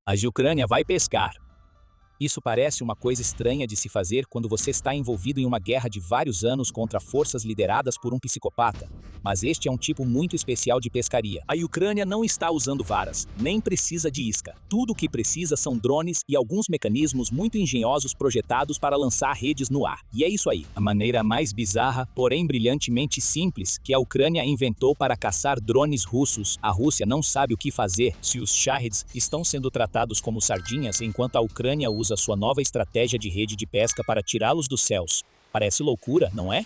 A Ucrânia vai pescar. Isso parece uma coisa estranha de se fazer quando você está envolvido em uma guerra de vários anos contra forças lideradas por um psicopata. Mas este é um tipo muito especial de pescaria. A Ucrânia não está usando varas, nem precisa de isca. Tudo o que precisa são drones e alguns mecanismos muito engenhosos projetados para lançar redes no ar. E é isso aí, a maneira mais bizarra, porém brilhantemente simples, que a Ucrânia inventou para caçar drones russos. A Rússia não sabe o que fazer se os Shaheds estão sendo tratados como sardinhas, enquanto a Ucrânia usa sua nova estratégia de rede de pesca para tirá-los dos céus. Parece loucura, não é?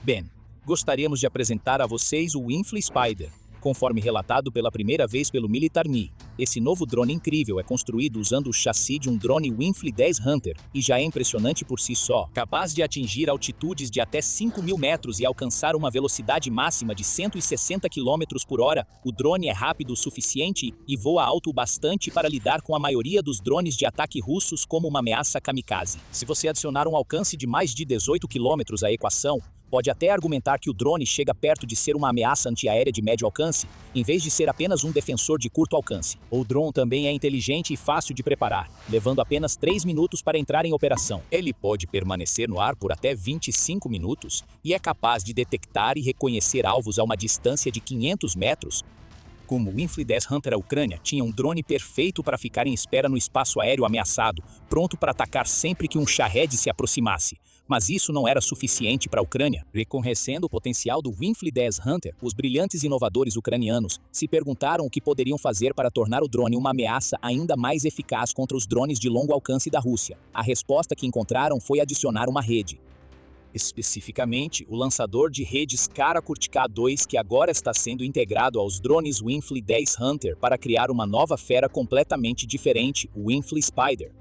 Bem, gostaríamos de apresentar a vocês o Winfly Spider. Conforme relatado pela primeira vez pelo Militar Me, esse novo drone incrível é construído usando o chassi de um drone Winfly 10 Hunter e já é impressionante por si só. Capaz de atingir altitudes de até 5.000 metros e alcançar uma velocidade máxima de 160 km por hora, o drone é rápido o suficiente e voa alto o bastante para lidar com a maioria dos drones de ataque russos como uma ameaça kamikaze. Se você adicionar um alcance de mais de 18 km à equação, pode até argumentar que o drone chega perto de ser uma ameaça antiaérea de médio alcance, em vez de ser apenas um defensor de curto alcance. O drone também é inteligente e fácil de preparar, levando apenas 3 minutos para entrar em operação. Ele pode permanecer no ar por até 25 minutos e é capaz de detectar e reconhecer alvos a uma distância de 500 metros. Como o Winfly 10 Hunter, a Ucrânia tinha um drone perfeito para ficar em espera no espaço aéreo ameaçado, pronto para atacar sempre que um Shahed se aproximasse. Mas isso não era suficiente para a Ucrânia. Reconhecendo o potencial do Winfly 10 Hunter, os brilhantes inovadores ucranianos se perguntaram o que poderiam fazer para tornar o drone uma ameaça ainda mais eficaz contra os drones de longo alcance da Rússia. A resposta que encontraram foi adicionar uma rede. Especificamente, o lançador de redes Karakurt K2, que agora está sendo integrado aos drones Winfly 10 Hunter para criar uma nova fera completamente diferente, o Winfly Spider.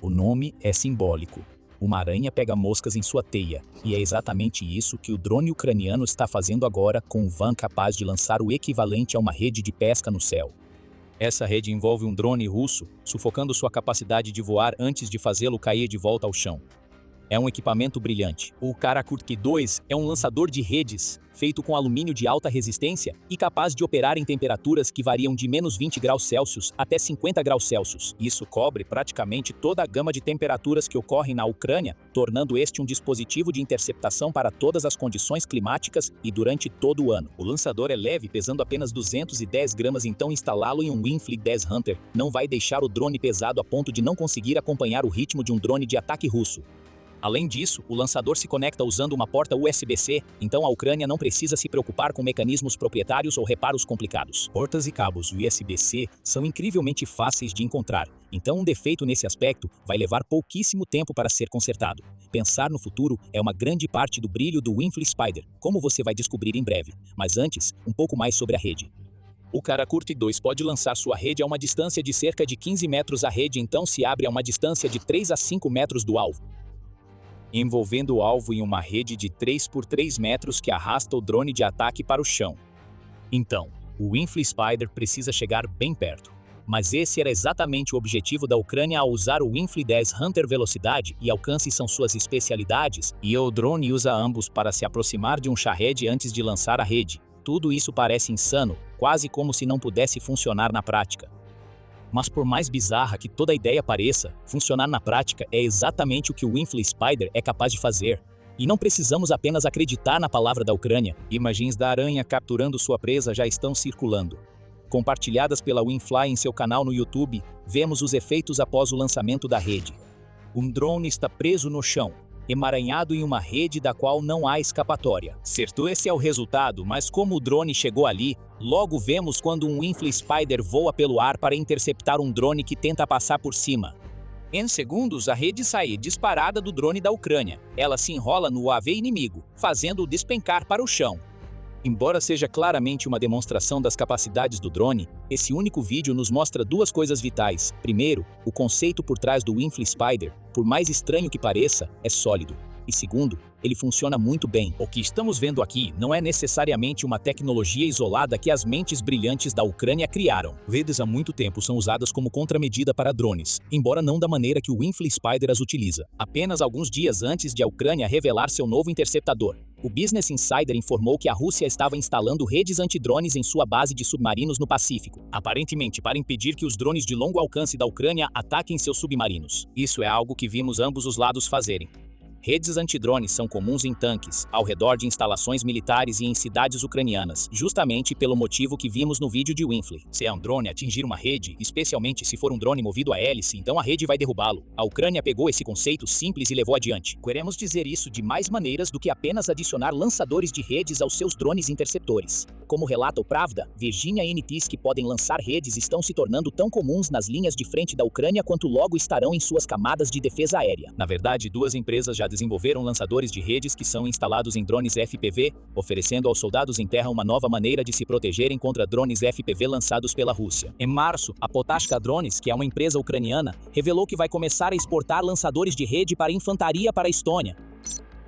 O nome é simbólico. Uma aranha pega moscas em sua teia, e é exatamente isso que o drone ucraniano está fazendo agora com um van capaz de lançar o equivalente a uma rede de pesca no céu. Essa rede envolve um drone russo, sufocando sua capacidade de voar antes de fazê-lo cair de volta ao chão. É um equipamento brilhante. O Karakurt K2 é um lançador de redes, feito com alumínio de alta resistência e capaz de operar em temperaturas que variam de menos 20 graus Celsius até 50 graus Celsius. Isso cobre praticamente toda a gama de temperaturas que ocorrem na Ucrânia, tornando este um dispositivo de interceptação para todas as condições climáticas e durante todo o ano. O lançador é leve, pesando apenas 210 gramas, então instalá-lo em um Winfly 10 Hunter não vai deixar o drone pesado a ponto de não conseguir acompanhar o ritmo de um drone de ataque russo. Além disso, o lançador se conecta usando uma porta USB-C, então a Ucrânia não precisa se preocupar com mecanismos proprietários ou reparos complicados. Portas e cabos USB-C são incrivelmente fáceis de encontrar, então um defeito nesse aspecto vai levar pouquíssimo tempo para ser consertado. Pensar no futuro é uma grande parte do brilho do Winfly Spider, como você vai descobrir em breve. Mas antes, um pouco mais sobre a rede. O Karakurt K2 pode lançar sua rede a uma distância de cerca de 15 metros. A rede então se abre a uma distância de 3 a 5 metros do alvo, envolvendo o alvo em uma rede de 3 por 3 metros que arrasta o drone de ataque para o chão. Então, o Winfly Spider precisa chegar bem perto. Mas esse era exatamente o objetivo da Ucrânia ao usar o Winfly 10 Hunter. Velocidade e alcance são suas especialidades, e o drone usa ambos para se aproximar de um Shahed antes de lançar a rede. Tudo isso parece insano, quase como se não pudesse funcionar na prática. Mas por mais bizarra que toda a ideia pareça, funcionar na prática é exatamente o que o Winfly Spider é capaz de fazer. E não precisamos apenas acreditar na palavra da Ucrânia. Imagens da aranha capturando sua presa já estão circulando. Compartilhadas pela Winfly em seu canal no YouTube, vemos os efeitos após o lançamento da rede. Um drone está preso no chão, emaranhado em uma rede da qual não há escapatória. Certo, esse é o resultado, mas como o drone chegou ali, logo vemos quando um Winfly Spider voa pelo ar para interceptar um drone que tenta passar por cima. Em segundos, a rede sai disparada do drone da Ucrânia. Ela se enrola no UAV inimigo, fazendo-o despencar para o chão. Embora seja claramente uma demonstração das capacidades do drone, esse único vídeo nos mostra duas coisas vitais. Primeiro, o conceito por trás do Winfly Spider, por mais estranho que pareça, é sólido. E segundo, ele funciona muito bem. O que estamos vendo aqui não é necessariamente uma tecnologia isolada que as mentes brilhantes da Ucrânia criaram. Redes há muito tempo são usadas como contramedida para drones, embora não da maneira que o Winfly Spider as utiliza. Apenas alguns dias antes de a Ucrânia revelar seu novo interceptador, O Business Insider informou que a Rússia estava instalando redes antidrones em sua base de submarinos no Pacífico, aparentemente para impedir que os drones de longo alcance da Ucrânia ataquem seus submarinos. Isso é algo que vimos ambos os lados fazerem. Redes antidrones são comuns em tanques, ao redor de instalações militares e em cidades ucranianas, justamente pelo motivo que vimos no vídeo de Winfrey. Se é um drone atingir uma rede, especialmente se for um drone movido a hélice, então a rede vai derrubá-lo. A Ucrânia pegou esse conceito simples e levou adiante. Queremos dizer isso de mais maneiras do que apenas adicionar lançadores de redes aos seus drones interceptores. Como relata o Pravda, Virginia NTs que podem lançar redes estão se tornando tão comuns nas linhas de frente da Ucrânia quanto logo estarão em suas camadas de defesa aérea. Na verdade, duas empresas já desenvolveram lançadores de redes que são instalados em drones FPV, oferecendo aos soldados em terra uma nova maneira de se protegerem contra drones FPV lançados pela Rússia. Em março, a Potashka Drones, que é uma empresa ucraniana, revelou que vai começar a exportar lançadores de rede para infantaria para a Estônia.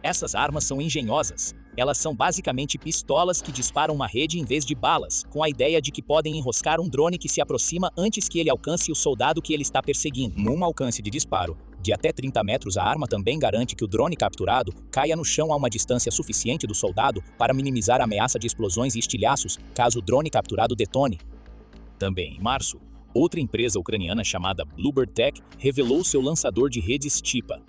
Essas armas são engenhosas. Elas são basicamente pistolas que disparam uma rede em vez de balas, com a ideia de que podem enroscar um drone que se aproxima antes que ele alcance o soldado que ele está perseguindo. Num alcance de disparo de até 30 metros, a arma também garante que o drone capturado caia no chão a uma distância suficiente do soldado para minimizar a ameaça de explosões e estilhaços, caso o drone capturado detone. Também em março, outra empresa ucraniana chamada Bluebird Tech revelou seu lançador de redes Chipa,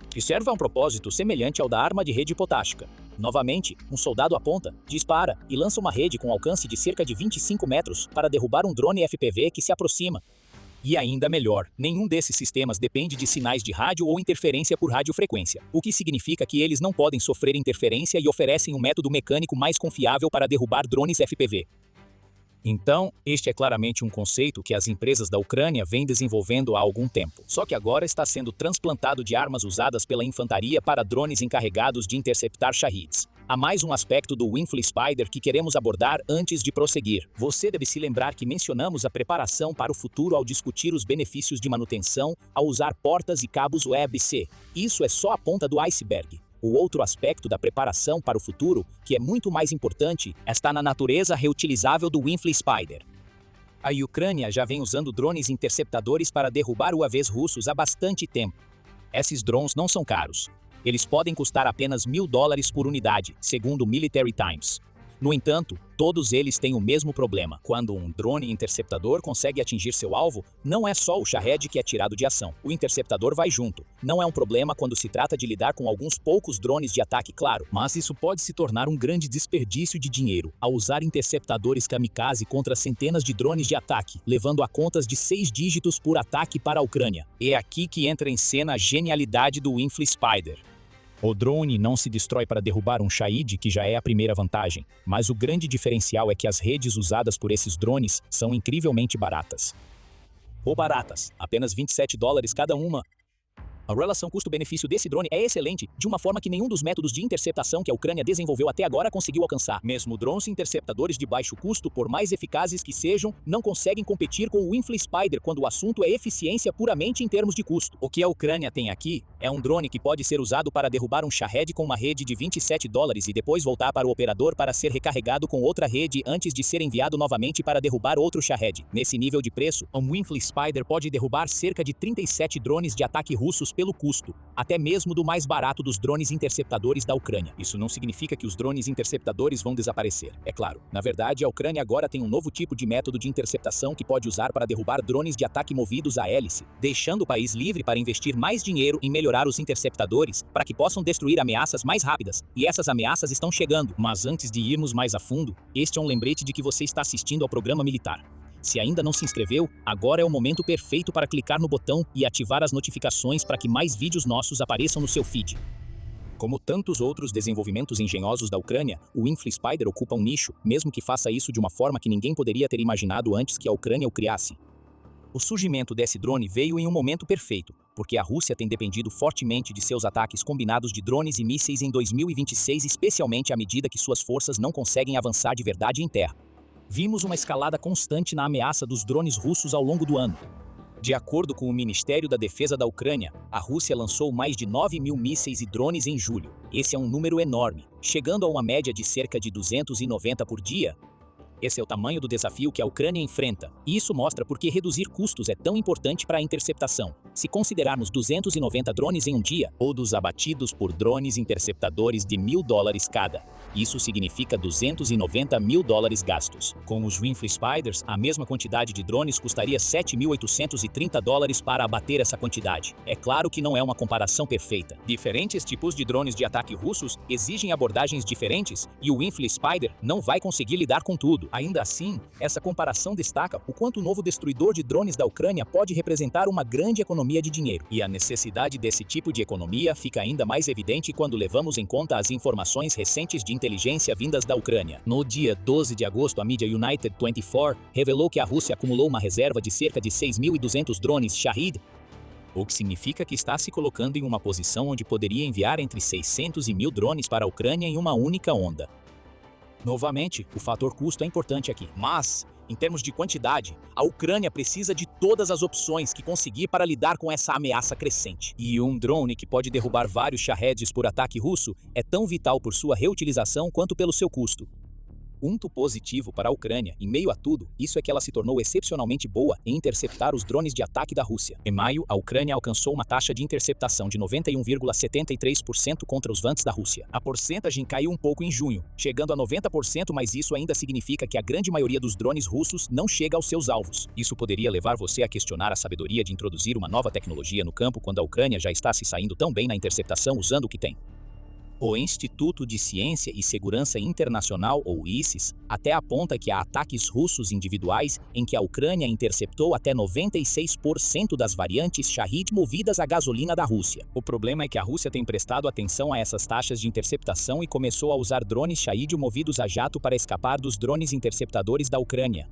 que serve a um propósito semelhante ao da arma de rede Potashka. Novamente, um soldado aponta, dispara e lança uma rede com alcance de cerca de 25 metros para derrubar um drone FPV que se aproxima. E ainda melhor, nenhum desses sistemas depende de sinais de rádio ou interferência por radiofrequência, o que significa que eles não podem sofrer interferência e oferecem um método mecânico mais confiável para derrubar drones FPV. Então, este é claramente um conceito que as empresas da Ucrânia vêm desenvolvendo há algum tempo. Só que agora está sendo transplantado de armas usadas pela infantaria para drones encarregados de interceptar Shahids. Há mais um aspecto do Winfrey Spider que queremos abordar antes de prosseguir. Você deve se lembrar que mencionamos a preparação para o futuro ao discutir os benefícios de manutenção ao usar portas e cabos USB-C. Isso é só a ponta do iceberg. O outro aspecto da preparação para o futuro, que é muito mais importante, está na natureza reutilizável do Winfrey Spider. A Ucrânia já vem usando drones interceptadores para derrubar UAVs russos há bastante tempo. Esses drones não são caros. Eles podem custar apenas $1.000 por unidade, segundo o Military Times. No entanto, todos eles têm o mesmo problema. Quando um drone interceptador consegue atingir seu alvo, não é só o Shahed que é tirado de ação. O interceptador vai junto. Não é um problema quando se trata de lidar com alguns poucos drones de ataque, claro. Mas isso pode se tornar um grande desperdício de dinheiro ao usar interceptadores kamikaze contra centenas de drones de ataque, levando a contas de 6 dígitos por ataque para a Ucrânia. É aqui que entra em cena a genialidade do Winfrey Spider. O drone não se destrói para derrubar um Shahid, que já é a primeira vantagem, mas o grande diferencial é que as redes usadas por esses drones são incrivelmente baratas. Ou baratas, apenas $27 cada uma. A relação custo-benefício desse drone é excelente, de uma forma que nenhum dos métodos de interceptação que a Ucrânia desenvolveu até agora conseguiu alcançar. Mesmo drones interceptadores de baixo custo, por mais eficazes que sejam, não conseguem competir com o Winfrey Spider quando o assunto é eficiência puramente em termos de custo. O que a Ucrânia tem aqui é um drone que pode ser usado para derrubar um Shahed com uma rede de $27 e depois voltar para o operador para ser recarregado com outra rede antes de ser enviado novamente para derrubar outro Shahed. Nesse nível de preço, um Winfrey Spider pode derrubar cerca de 37 drones de ataque russos pelo custo, até mesmo do mais barato dos drones interceptadores da Ucrânia. Isso não significa que os drones interceptadores vão desaparecer, é claro. Na verdade, a Ucrânia agora tem um novo tipo de método de interceptação que pode usar para derrubar drones de ataque movidos a hélice, deixando o país livre para investir mais dinheiro em melhorar os interceptadores para que possam destruir ameaças mais rápidas. E essas ameaças estão chegando. Mas antes de irmos mais a fundo, este é um lembrete de que você está assistindo ao programa militar. Se ainda não se inscreveu, agora é o momento perfeito para clicar no botão e ativar as notificações para que mais vídeos nossos apareçam no seu feed. Como tantos outros desenvolvimentos engenhosos da Ucrânia, o Winfrey Spider ocupa um nicho, mesmo que faça isso de uma forma que ninguém poderia ter imaginado antes que a Ucrânia o criasse. O surgimento desse drone veio em um momento perfeito, porque a Rússia tem dependido fortemente de seus ataques combinados de drones e mísseis em 2026, especialmente à medida que suas forças não conseguem avançar de verdade em terra. Vimos uma escalada constante na ameaça dos drones russos ao longo do ano. De acordo com o Ministério da Defesa da Ucrânia, a Rússia lançou mais de 9.000 mísseis e drones em julho. Esse é um número enorme, chegando a uma média de cerca de 290 por dia. Esse é o tamanho do desafio que a Ucrânia enfrenta, e isso mostra por que reduzir custos é tão importante para a interceptação. Se considerarmos 290 drones em um dia, todos abatidos por drones interceptadores de $1.000 cada, isso significa $290 mil gastos. Com os Winfree Spiders, a mesma quantidade de drones custaria $7.830 para abater essa quantidade. É claro que não é uma comparação perfeita. Diferentes tipos de drones de ataque russos exigem abordagens diferentes e o Winfree Spider não vai conseguir lidar com tudo. Ainda assim, essa comparação destaca o quanto o novo destruidor de drones da Ucrânia pode representar uma grande economia de dinheiro. E a necessidade desse tipo de economia fica ainda mais evidente quando levamos em conta as informações recentes de inteligência vindas da Ucrânia. No dia 12 de agosto, a mídia United 24 revelou que a Rússia acumulou uma reserva de cerca de 6.200 drones Shahed, o que significa que está se colocando em uma posição onde poderia enviar entre 600 e 1.000 drones para a Ucrânia em uma única onda. Novamente, o fator custo é importante aqui, mas, em termos de quantidade, a Ucrânia precisa de todas as opções que conseguir para lidar com essa ameaça crescente. E um drone que pode derrubar vários Shaheds por ataque russo é tão vital por sua reutilização quanto pelo seu custo. Um ponto positivo para a Ucrânia, em meio a tudo, isso é que ela se tornou excepcionalmente boa em interceptar os drones de ataque da Rússia. Em maio, a Ucrânia alcançou uma taxa de interceptação de 91,73% contra os VANTs da Rússia. A porcentagem caiu um pouco em junho, chegando a 90%, mas isso ainda significa que a grande maioria dos drones russos não chega aos seus alvos. Isso poderia levar você a questionar a sabedoria de introduzir uma nova tecnologia no campo quando a Ucrânia já está se saindo tão bem na interceptação usando o que tem. O Instituto de Ciência e Segurança Internacional, ou ICIS, até aponta que há ataques russos individuais em que a Ucrânia interceptou até 96% das variantes Shahed movidas a gasolina da Rússia. O problema é que a Rússia tem prestado atenção a essas taxas de interceptação e começou a usar drones Shahed movidos a jato para escapar dos drones interceptadores da Ucrânia.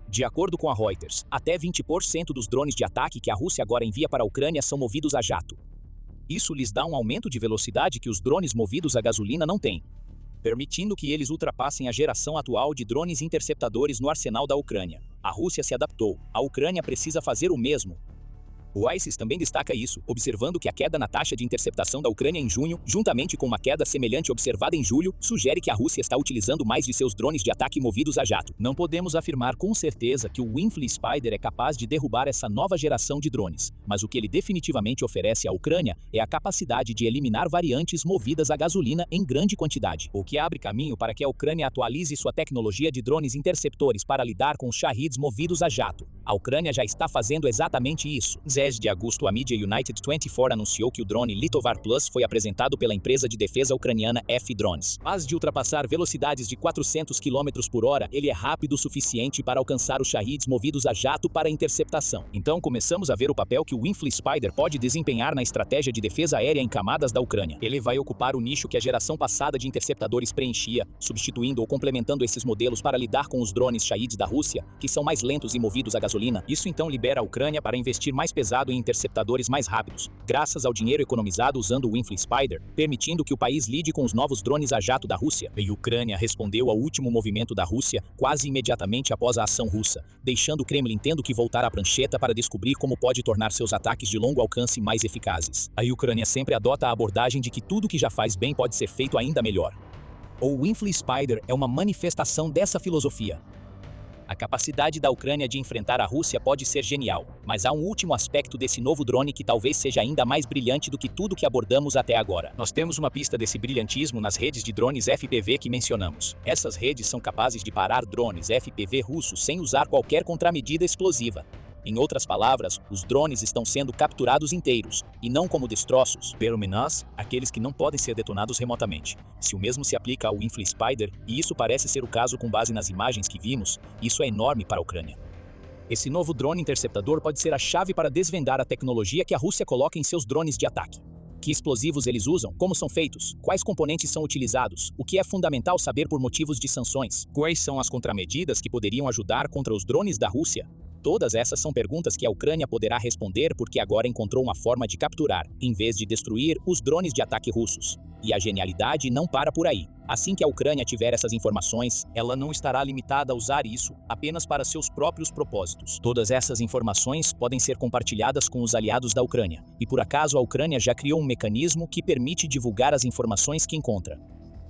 De acordo com a Reuters, até 20% dos drones de ataque que a Rússia agora envia para a Ucrânia são movidos a jato. Isso lhes dá um aumento de velocidade que os drones movidos a gasolina não têm, permitindo que eles ultrapassem a geração atual de drones interceptadores no arsenal da Ucrânia. A Rússia se adaptou, a Ucrânia precisa fazer o mesmo. O ICIS também destaca isso, observando que a queda na taxa de interceptação da Ucrânia em junho, juntamente com uma queda semelhante observada em julho, sugere que a Rússia está utilizando mais de seus drones de ataque movidos a jato. Não podemos afirmar com certeza que o Winfree Spider é capaz de derrubar essa nova geração de drones, mas o que ele definitivamente oferece à Ucrânia é a capacidade de eliminar variantes movidas a gasolina em grande quantidade, o que abre caminho para que a Ucrânia atualize sua tecnologia de drones interceptores para lidar com os Shaheds movidos a jato. A Ucrânia já está fazendo exatamente isso. 10 de agosto, a mídia United 24 anunciou que o drone Litovar Plus foi apresentado pela empresa de defesa ucraniana F-Drones. Capaz de ultrapassar velocidades de 400 km por hora, ele é rápido o suficiente para alcançar os Shaheds movidos a jato para interceptação. Então começamos a ver o papel que o Winfree Spider pode desempenhar na estratégia de defesa aérea em camadas da Ucrânia. Ele vai ocupar o nicho que a geração passada de interceptadores preenchia, substituindo ou complementando esses modelos para lidar com os drones Shaheds da Rússia, que são mais lentos e movidos a gasolina. Isso então libera a Ucrânia para investir mais pesado em interceptadores mais rápidos, graças ao dinheiro economizado usando o Winfree Spider, permitindo que o país lide com os novos drones a jato da Rússia. E a Ucrânia respondeu ao último movimento da Rússia quase imediatamente após a ação russa, deixando o Kremlin tendo que voltar à prancheta para descobrir como pode tornar seus ataques de longo alcance mais eficazes. A Ucrânia sempre adota a abordagem de que tudo que já faz bem pode ser feito ainda melhor. O Winfree Spider é uma manifestação dessa filosofia. A capacidade da Ucrânia de enfrentar a Rússia pode ser genial, mas há um último aspecto desse novo drone que talvez seja ainda mais brilhante do que tudo que abordamos até agora. Nós temos uma pista desse brilhantismo nas redes de drones FPV que mencionamos. Essas redes são capazes de parar drones FPV russos sem usar qualquer contramedida explosiva. Em outras palavras, os drones estão sendo capturados inteiros, e não como destroços, pelo menos aqueles que não podem ser detonados remotamente. Se o mesmo se aplica ao Winfree Spider, e isso parece ser o caso com base nas imagens que vimos, isso é enorme para a Ucrânia. Esse novo drone interceptador pode ser a chave para desvendar a tecnologia que a Rússia coloca em seus drones de ataque. Que explosivos eles usam? Como são feitos? Quais componentes são utilizados? O que é fundamental saber por motivos de sanções? Quais são as contramedidas que poderiam ajudar contra os drones da Rússia? Todas essas são perguntas que a Ucrânia poderá responder porque agora encontrou uma forma de capturar, em vez de destruir, os drones de ataque russos. E a genialidade não para por aí. Assim que a Ucrânia tiver essas informações, ela não estará limitada a usar isso apenas para seus próprios propósitos. Todas essas informações podem ser compartilhadas com os aliados da Ucrânia. E por acaso a Ucrânia já criou um mecanismo que permite divulgar as informações que encontra.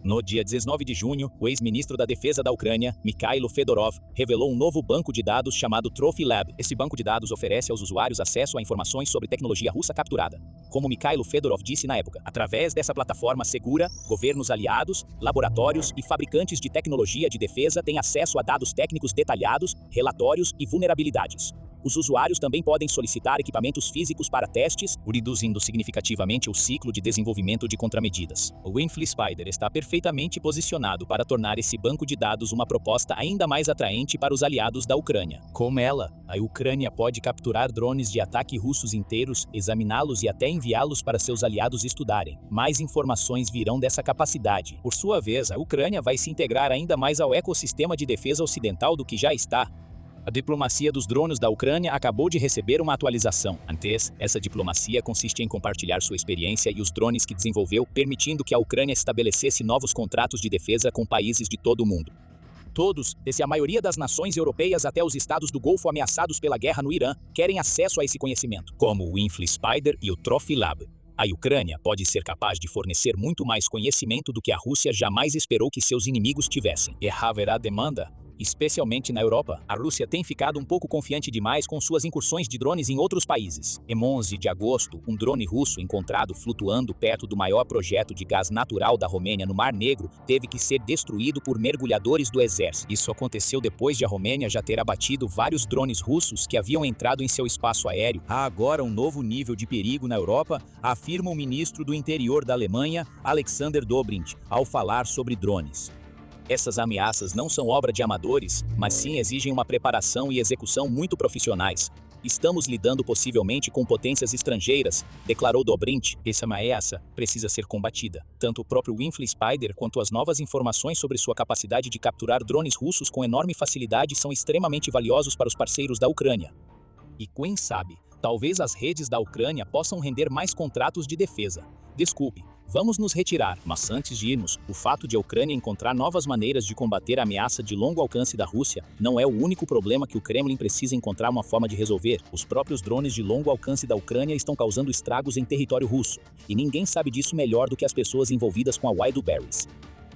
No dia 19 de junho, o ex-ministro da Defesa da Ucrânia, Mikhailo Fedorov, revelou um novo banco de dados chamado Trophy Lab. Esse banco de dados oferece aos usuários acesso a informações sobre tecnologia russa capturada. Como Mikhailo Fedorov disse na época, através dessa plataforma segura, governos aliados, laboratórios e fabricantes de tecnologia de defesa têm acesso a dados técnicos detalhados, relatórios e vulnerabilidades. Os usuários também podem solicitar equipamentos físicos para testes, reduzindo significativamente o ciclo de desenvolvimento de contramedidas. O Winfrey Spider está perfeitamente posicionado para tornar esse banco de dados uma proposta ainda mais atraente para os aliados da Ucrânia. Com ela, a Ucrânia pode capturar drones de ataque russos inteiros, examiná-los e até enviá-los para seus aliados estudarem. Mais informações virão dessa capacidade. Por sua vez, a Ucrânia vai se integrar ainda mais ao ecossistema de defesa ocidental do que já está. A diplomacia dos drones da Ucrânia acabou de receber uma atualização. Antes, essa diplomacia consiste em compartilhar sua experiência e os drones que desenvolveu, permitindo que a Ucrânia estabelecesse novos contratos de defesa com países de todo o mundo. Todos, desde a maioria das nações europeias até os estados do Golfo ameaçados pela guerra no Irã, querem acesso a esse conhecimento, como o Winfrey Spider e o Trophy Lab. A Ucrânia pode ser capaz de fornecer muito mais conhecimento do que a Rússia jamais esperou que seus inimigos tivessem. E haverá demanda? Especialmente na Europa, a Rússia tem ficado um pouco confiante demais com suas incursões de drones em outros países. Em 11 de agosto, um drone russo encontrado flutuando perto do maior projeto de gás natural da Romênia no Mar Negro teve que ser destruído por mergulhadores do exército. Isso aconteceu depois de a Romênia já ter abatido vários drones russos que haviam entrado em seu espaço aéreo. Há agora um novo nível de perigo na Europa, afirma o ministro do Interior da Alemanha, Alexander Dobrindt, ao falar sobre drones. Essas ameaças não são obra de amadores, mas sim exigem uma preparação e execução muito profissionais. Estamos lidando possivelmente com potências estrangeiras, declarou Dobrindt. Essa ameaça precisa ser combatida. Tanto o próprio Winfrey Spider quanto as novas informações sobre sua capacidade de capturar drones russos com enorme facilidade são extremamente valiosos para os parceiros da Ucrânia. E quem sabe, talvez as redes da Ucrânia possam render mais contratos de defesa. Desculpe, vamos nos retirar, mas antes de irmos, o fato de a Ucrânia encontrar novas maneiras de combater a ameaça de longo alcance da Rússia não é o único problema que o Kremlin precisa encontrar uma forma de resolver. Os próprios drones de longo alcance da Ucrânia estão causando estragos em território russo, e ninguém sabe disso melhor do que as pessoas envolvidas com a Wildberries.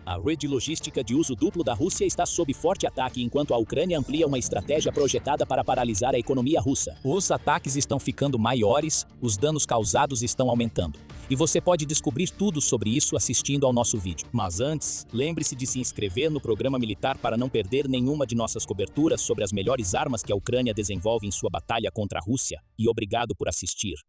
A rede logística de uso duplo da Rússia está sob forte ataque enquanto a Ucrânia amplia uma estratégia projetada para paralisar a economia russa. Os ataques estão ficando maiores, os danos causados estão aumentando. E você pode descobrir tudo sobre isso assistindo ao nosso vídeo. Mas antes, lembre-se de se inscrever no programa militar para não perder nenhuma de nossas coberturas sobre as melhores armas que a Ucrânia desenvolve em sua batalha contra a Rússia. E obrigado por assistir.